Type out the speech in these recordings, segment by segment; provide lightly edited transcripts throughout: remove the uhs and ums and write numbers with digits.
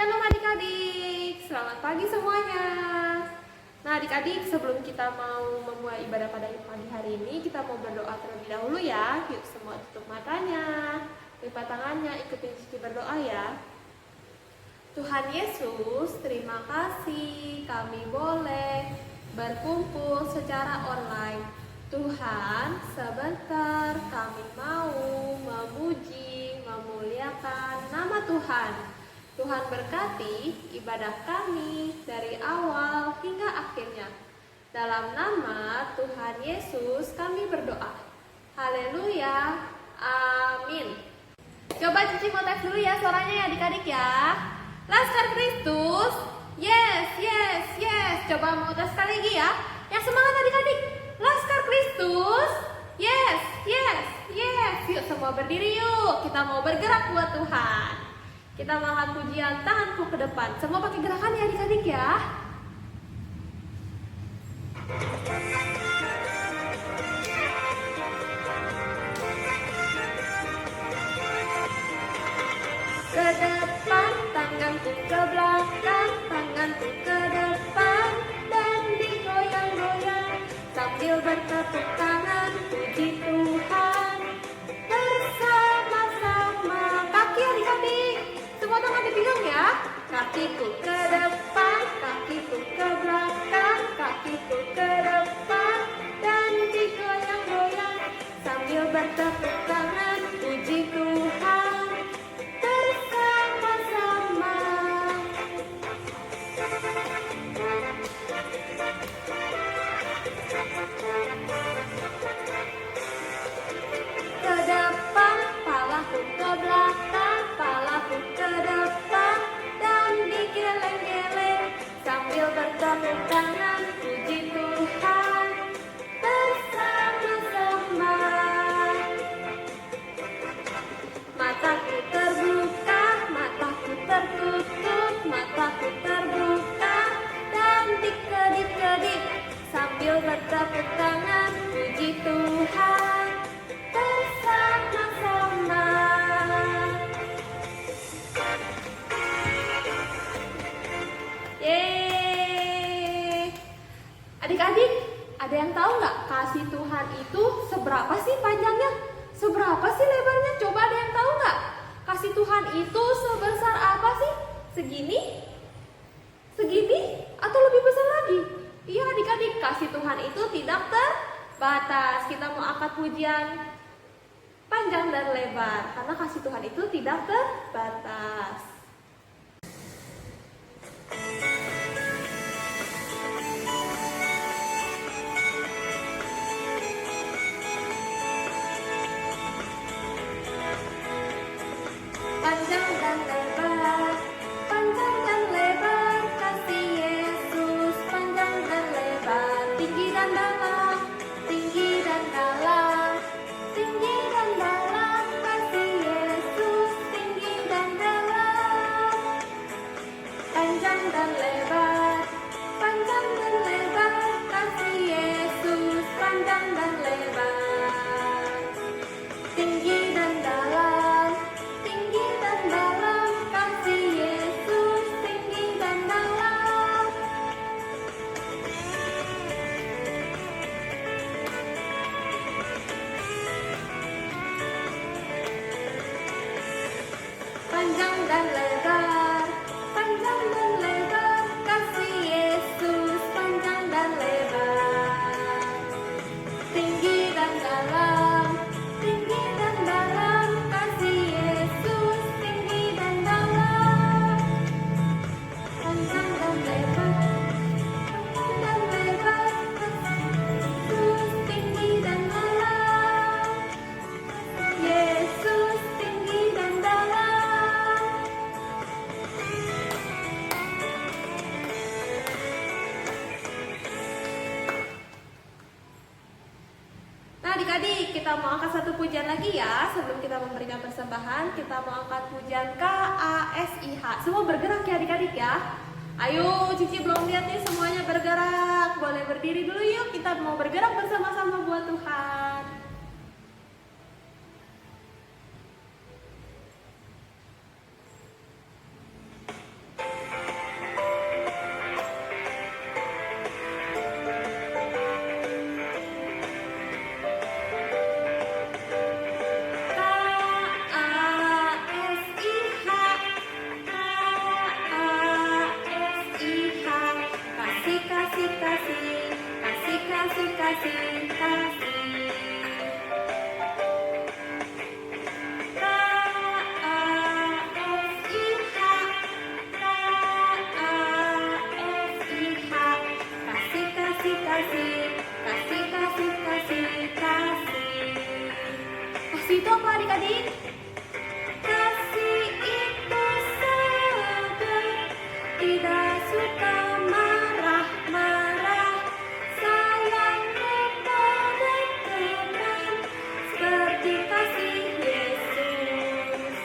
Shalom adik-adik, selamat pagi semuanya. Nah adik-adik, sebelum kita mau memulai ibadah pada pagi hari ini, kita mau berdoa terlebih dahulu ya. Yuk semua tutup matanya, lipat tangannya, ikutin Cici berdoa ya. Tuhan Yesus, terima kasih kami boleh berkumpul secara online. Tuhan, sebentar kami mau memuji, memuliakan nama Tuhan. Tuhan berkati ibadah kami dari awal hingga akhirnya. Dalam nama Tuhan Yesus kami berdoa. Haleluya. Amin. Coba Cici mau tes dulu ya suaranya ya adik-adik ya. Laskar Kristus. Yes, yes, yes. Coba mau tes sekali lagi ya. Yang semangat adik-adik. Laskar Kristus. Yes, yes, yes. Yuk semua berdiri yuk. Kita mau bergerak buat Tuhan. Kita mau angkat pujian, tanganku ke depan. Semua pakai gerakan ya adik-adik ya. Ke depan, tanganku ke belakang, tanganku ke depan, dan digoyang-goyang sambil bertepuk tangan, puji Tuhan. Bersama-sama, kaki adik-adik. Semua tangan dipegang ya. Kakiku ke depan, kakiku ke belakang, kakiku ke depan, dan digoyang-goyang sambil bertepuk tangan, puji Tuhan. Bersama-sama. Ke depan, palaku ke belakang, palaku ke depan, dan digeleng-geleng sambil bertepuk tangan, puji Tuhan. Bersama-sama. Mataku terbuka, mataku tertutup, mataku terbuka, dan dikedip-kedip sambil bertepuk tangan, puji Tuhan. Bersama-sama. Yeay. Adik-adik, ada yang tahu nggak kasih Tuhan itu seberapa sih panjangnya? Seberapa sih lebarnya? Coba ada yang tahu nggak? Kasih Tuhan itu sebesar apa sih? Segini? Segini? Atau lebih besar lagi? Iya adik-adik, kasih Tuhan itu tidak terbatas. Kita mau angkat pujian panjang dan lebar, karena kasih Tuhan itu tidak terbatas. Panjang dan lebar, panjang dan lebar, kasih Yesus panjang dan lebar, tinggi dan dalam, tinggi dan dalam, tinggi dan dalam, kasih Yesus tinggi dan dalam. Panjang dan lebar, panjang dan lebar, kasih Yesus panjang dan lebar, tinggi dan dalam, tinggi dan dalam, kasih Yesus tinggi dan dalam. Panjang dan lebar, panjang dan lebar, kasih Yesus panjang dan lebar, tinggi dan dalam, tinggi dan dalam, kasih Yesus tinggi dan dalam. Panjang dan lebar, panjang dan lebar, kasih Yesus tinggi dan dalam, Yesus tinggi dan dalam. Nah adik-adik, kita mau angkat satu pujian lagi ya. Sebelum kita memberikan persembahan, kita mau angkat pujian KASIH. Semua bergerak ya adik-adik ya. Ayo, Cici belum lihat nih semuanya bergerak. Boleh berdiri dulu yuk, kita mau bergerak bersama-sama buat Tuhan. itu apa adik-adik? Kasih itu sabar, tidak suka marah-marah, sayang kepada teman, seperti kasih Yesus.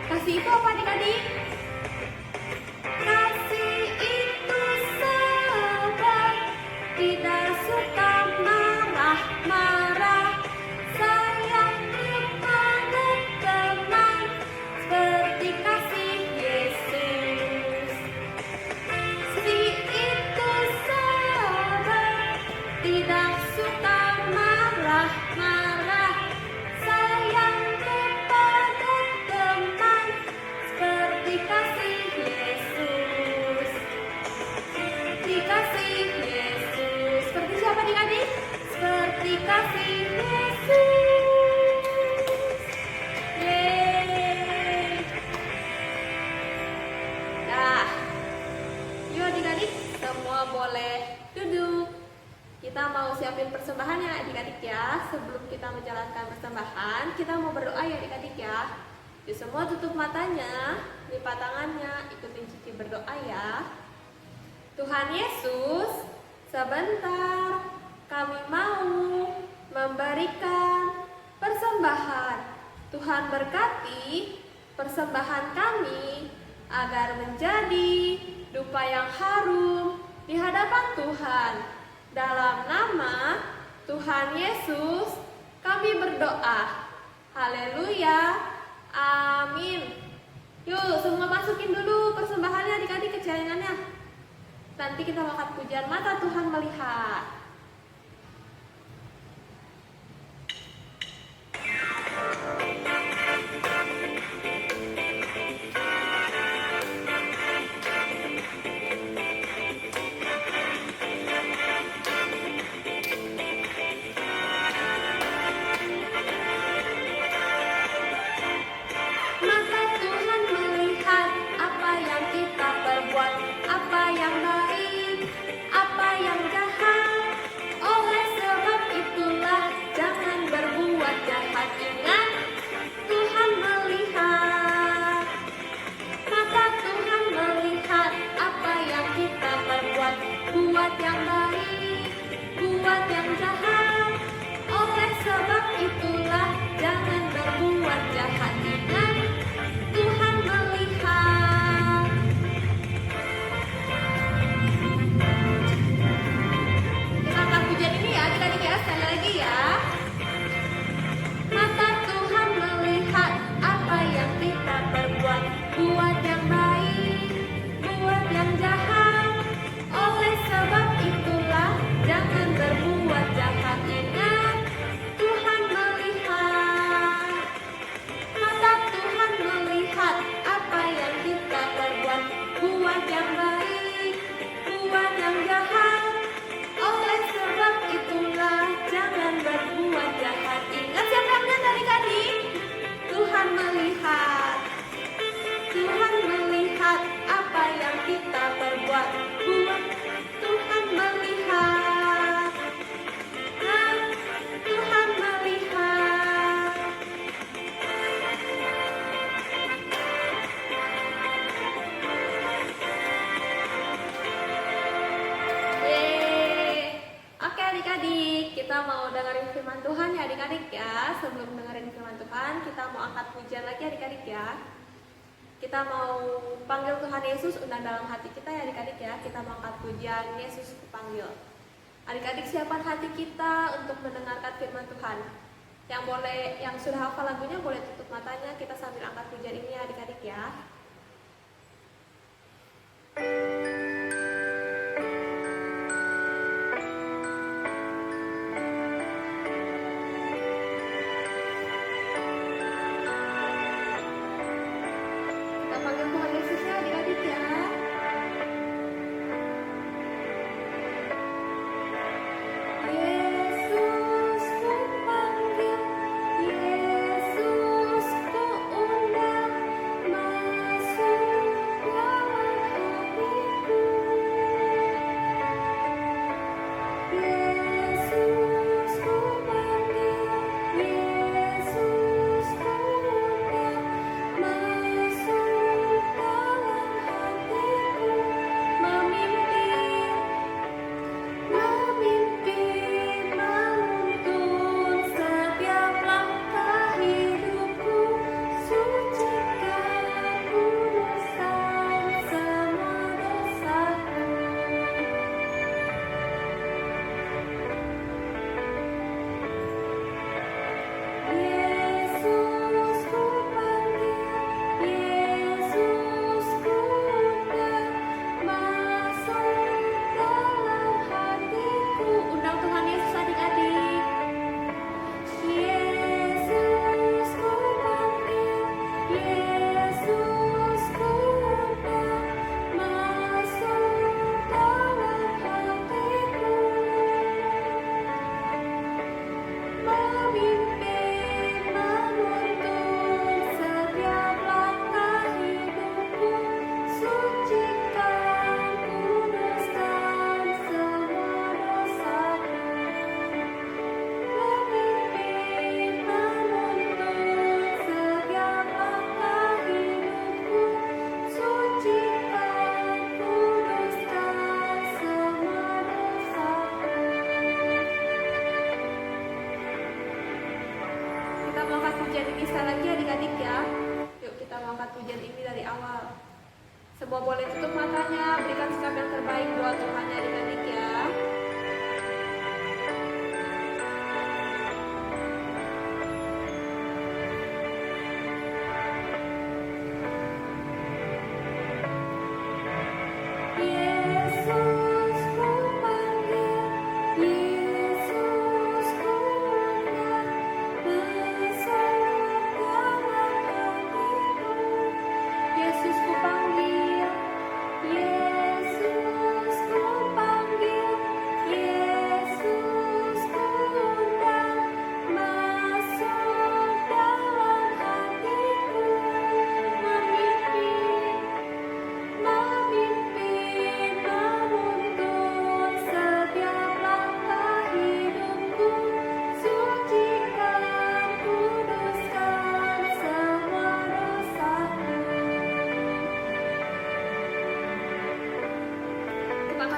Kasih itu apa adik-adik? Kasih itu sabar, tidak suka marah-marah, sayang kepada teman, seperti kasih Yesus. Kasih itu sabar, tidak suka marah-marah, sayang kepada teman, seperti kasih Yesus. Dikasih Yesus. Seperti siapa adik-adik? Seperti kasih Yesus. Yeay. Nah, yuk adik-adik, semua boleh duduk. Kita mau siapin persembahannya adik-adik ya. Sebelum kita menjalankan persembahan, kita mau berdoa ya adik-adik ya. Yuk semua tutup matanya, lipat tangannya, ikutin Cici berdoa ya. Tuhan Yesus, sebentar kami mau memberikan persembahan. Tuhan berkati persembahan kami agar menjadi dupa yang harum di hadapan Tuhan. Dalam nama Tuhan Yesus kami berdoa. Haleluya. Amin. Yuk semua masukin dulu persembahannya adik-adik ke jaringannya. Nanti kita makan pujian mata Tuhan melihat. Mata Tuhan melihat apa yang kita perbuat, apa yang baik, apa yang jahat. Oleh sebab itulah jangan berbuat jahat. Ingat, Tuhan melihat. Mata Tuhan melihat apa yang kita perbuat, buat yang baik, buat yang jahat. Oleh sebab itulah jangan berbuat jahat. Ingat, Tuhan melihat. Kita akan pujian ini ya adik-adik ya, sekali lagi ya. Mata Tuhan melihat apa yang kita perbuat, buat yang baik, buat yang jahat. Oleh sebab itulah jangan berbuat jahat. Ingat, Tuhan melihat. Mata Tuhan melihat apa yang kita perbuat, buat yang baik, buat yang jahat. Oleh sebab itulah jangan berbuat jahat. Ingat siapa yang lihat adik-adik? Tuhan melihat. Tuhan melihat apa yang kita perbuat, buat. Tuhan melihat. Nah, Tuhan melihat. Yeay. Oke adik-adik, kita mau dengerin firman Tuhan ya adik-adik ya. Sebelum dengerin firman Tuhan, kita mau angkat pujian lagi adik-adik ya. Kita mau panggil Tuhan Yesus undang dalam hati kita ya adik-adik ya. Kita mau angkat pujian Yesus kupanggil. Adik-adik siapkan hati kita untuk mendengarkan firman Tuhan. Yang sudah hafal lagunya boleh tutup matanya, kita sambil angkat pujian ini ya adik-adik ya. ini sekali lagi adik-adik ya. Yuk kita mau angkat pujian ini dari awal. Semua boleh tutup matanya, berikan sikap yang terbaik buat Tuhan ya adik-adik ya.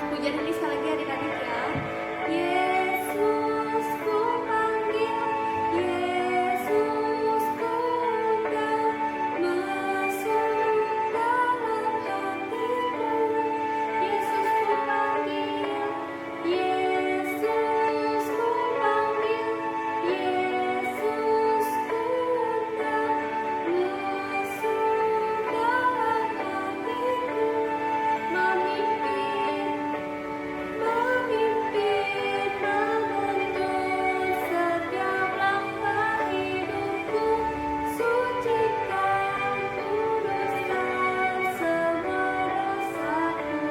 Pujian ini sekali lagi adik-adik ya. Yesus ku panggil, Yesus ku undang, masuk dalam hatiku. Yesus ku panggil, Yesus ku panggil, Yesus ku undang, masuk dalam hatiku. Memimpin, menuntun setiap langkah hidupku, sucikan, kuduskan semua dosaku.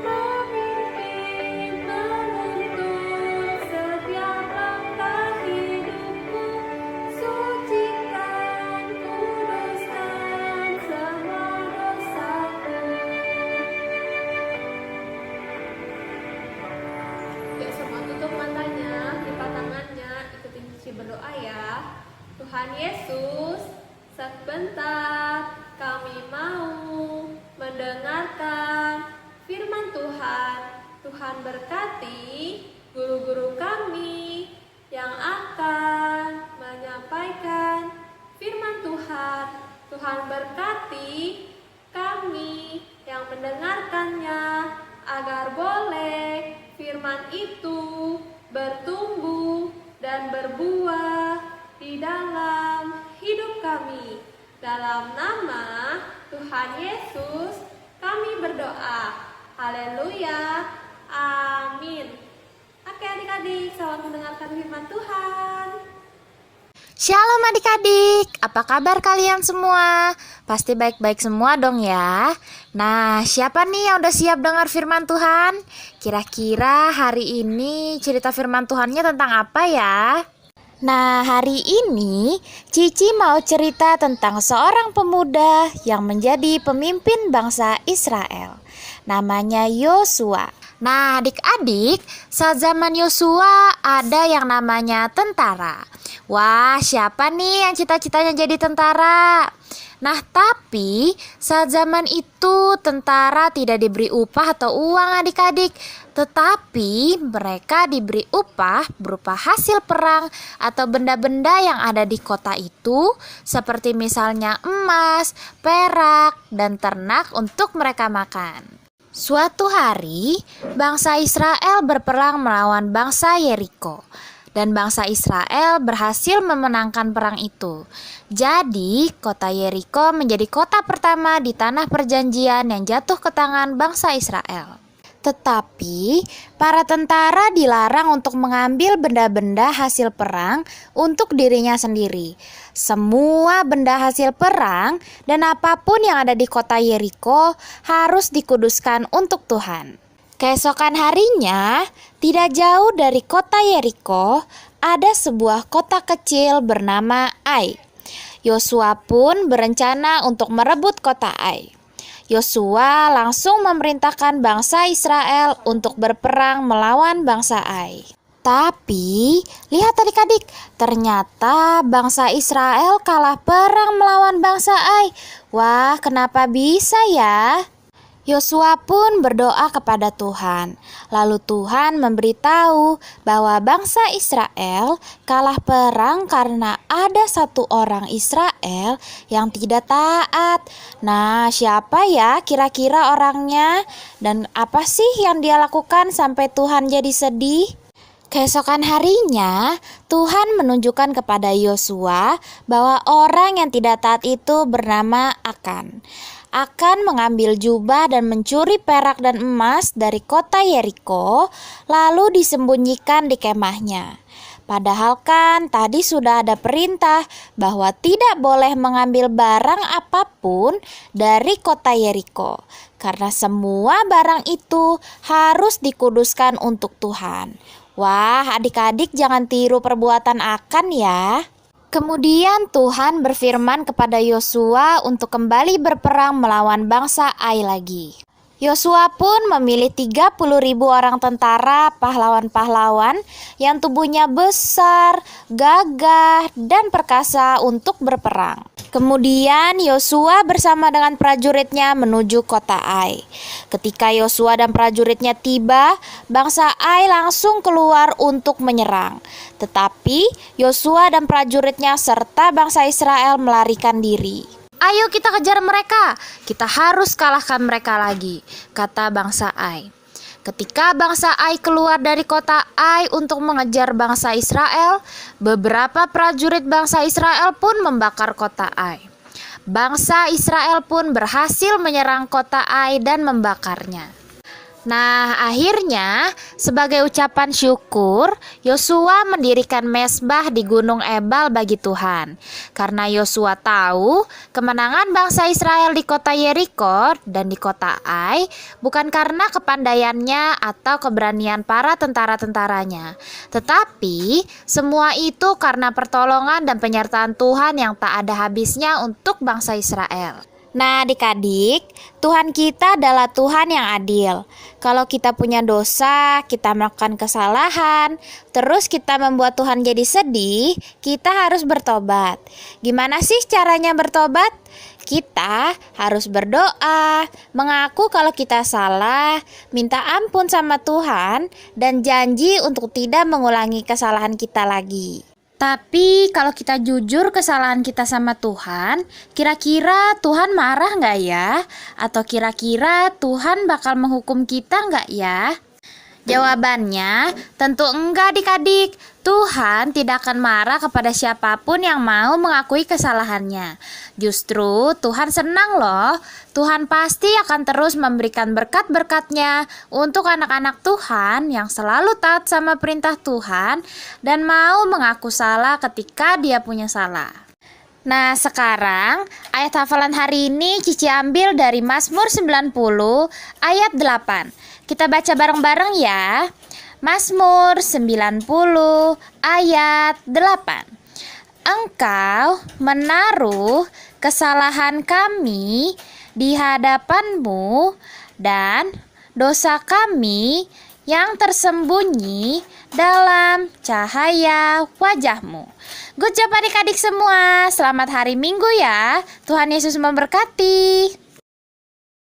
Memimpin, menuntun setiap langkah hidupku, sucikan, kuduskan semua dosaku. Yuk semua tutup matanya, lipat tangannya, ikutin Cici berdoa ya. Tuhan Yesus, sebentar kami mau mendengarkan firman Tuhan. Tuhan berkati guru-guru kami yang akan menyampaikan firman Tuhan. Tuhan berkati kami yang mendengarkannya agar boleh firman itu bertumbuh dan berbuah di dalam hidup kami. Dalam nama Tuhan Yesus kami berdoa. Haleluya. Amin. Oke adik-adik, selamat mendengarkan firman Tuhan. Shalom adik-adik, apa kabar kalian semua? Pasti baik-baik semua dong ya. Nah, siapa nih yang udah siap dengar firman Tuhan? Kira-kira hari ini cerita firman Tuhannya tentang apa ya? Nah, hari ini Cici mau cerita tentang seorang pemuda yang menjadi pemimpin bangsa Israel. Namanya Yosua. Nah, adik-adik, saat zaman Yosua ada yang namanya tentara. Wah, siapa nih yang cita-citanya jadi tentara? Nah, tapi saat zaman itu tentara tidak diberi upah atau uang adik-adik, tetapi mereka diberi upah berupa hasil perang atau benda-benda yang ada di kota itu, seperti misalnya emas, perak, dan ternak untuk mereka makan. Suatu hari, bangsa Israel berperang melawan bangsa Yeriko. Dan bangsa Israel berhasil memenangkan perang itu. Jadi, kota Yeriko menjadi kota pertama di tanah perjanjian yang jatuh ke tangan bangsa Israel. Tetapi, para tentara dilarang untuk mengambil benda-benda hasil perang untuk dirinya sendiri. Semua benda hasil perang dan apapun yang ada di kota Yeriko harus dikuduskan untuk Tuhan. Keesokan harinya, tidak jauh dari kota Yeriko, ada sebuah kota kecil bernama Ai. Yosua pun berencana untuk merebut kota Ai. Yosua langsung memerintahkan bangsa Israel untuk berperang melawan bangsa Ai. Tapi, lihat adik-adik, ternyata bangsa Israel kalah perang melawan bangsa Ai. Wah, kenapa bisa ya? Yosua pun berdoa kepada Tuhan. Lalu Tuhan memberitahu bahwa bangsa Israel kalah perang karena ada satu orang Israel yang tidak taat. Nah, siapa ya kira-kira orangnya? Dan apa sih yang dia lakukan sampai Tuhan jadi sedih? Keesokan harinya, Tuhan menunjukkan kepada Yosua bahwa orang yang tidak taat itu bernama Akan mengambil jubah dan mencuri perak dan emas dari kota Yeriko, lalu disembunyikan di kemahnya. Padahal kan tadi sudah ada perintah bahwa tidak boleh mengambil barang apapun dari kota Yeriko, karena semua barang itu harus dikuduskan untuk Tuhan. Wah, adik-adik jangan tiru perbuatan Akan ya. Kemudian Tuhan berfirman kepada Yosua untuk kembali berperang melawan bangsa Ai lagi. Yosua pun memilih 30.000 orang tentara pahlawan-pahlawan yang tubuhnya besar, gagah, dan perkasa untuk berperang. Kemudian Yosua bersama dengan prajuritnya menuju kota Ai. Ketika Yosua dan prajuritnya tiba, bangsa Ai langsung keluar untuk menyerang. Tetapi Yosua dan prajuritnya serta bangsa Israel melarikan diri. "Ayo kita kejar mereka, kita harus kalahkan mereka lagi," kata bangsa Ai. Ketika bangsa Ai keluar dari kota Ai untuk mengejar bangsa Israel, beberapa prajurit bangsa Israel pun membakar kota Ai. Bangsa Israel pun berhasil menyerang kota Ai dan membakarnya. Nah, akhirnya sebagai ucapan syukur, Yosua mendirikan mezbah di Gunung Ebal bagi Tuhan. Karena Yosua tahu kemenangan bangsa Israel di kota Yeriko dan di kota Ai bukan karena kepandaiannya atau keberanian para tentara-tentaranya, tetapi semua itu karena pertolongan dan penyertaan Tuhan yang tak ada habisnya untuk bangsa Israel. Nah, adik-adik, Tuhan kita adalah Tuhan yang adil. Kalau kita punya dosa, kita melakukan kesalahan, terus kita membuat Tuhan jadi sedih, kita harus bertobat. Gimana sih caranya bertobat? Kita harus berdoa, mengaku kalau kita salah, minta ampun sama Tuhan, dan janji untuk tidak mengulangi kesalahan kita lagi. Tapi kalau kita jujur kesalahan kita sama Tuhan, kira-kira Tuhan marah nggak ya? Atau kira-kira Tuhan bakal menghukum kita nggak ya? Jawabannya tentu enggak adik-adik. Tuhan tidak akan marah kepada siapapun yang mau mengakui kesalahannya. Justru Tuhan senang loh. Tuhan pasti akan terus memberikan berkat-berkat-Nya untuk anak-anak Tuhan yang selalu taat sama perintah Tuhan dan mau mengaku salah ketika dia punya salah. Nah, sekarang ayat hafalan hari ini Cici ambil dari Mazmur 90 ayat 8. Kita baca bareng-bareng ya. Mazmur 90 ayat 8. Engkau menaruh kesalahan kami di hadapan-Mu dan dosa kami yang tersembunyi dalam cahaya wajah-Mu. Good job adik-adik semua. Selamat hari Minggu ya. Tuhan Yesus memberkati.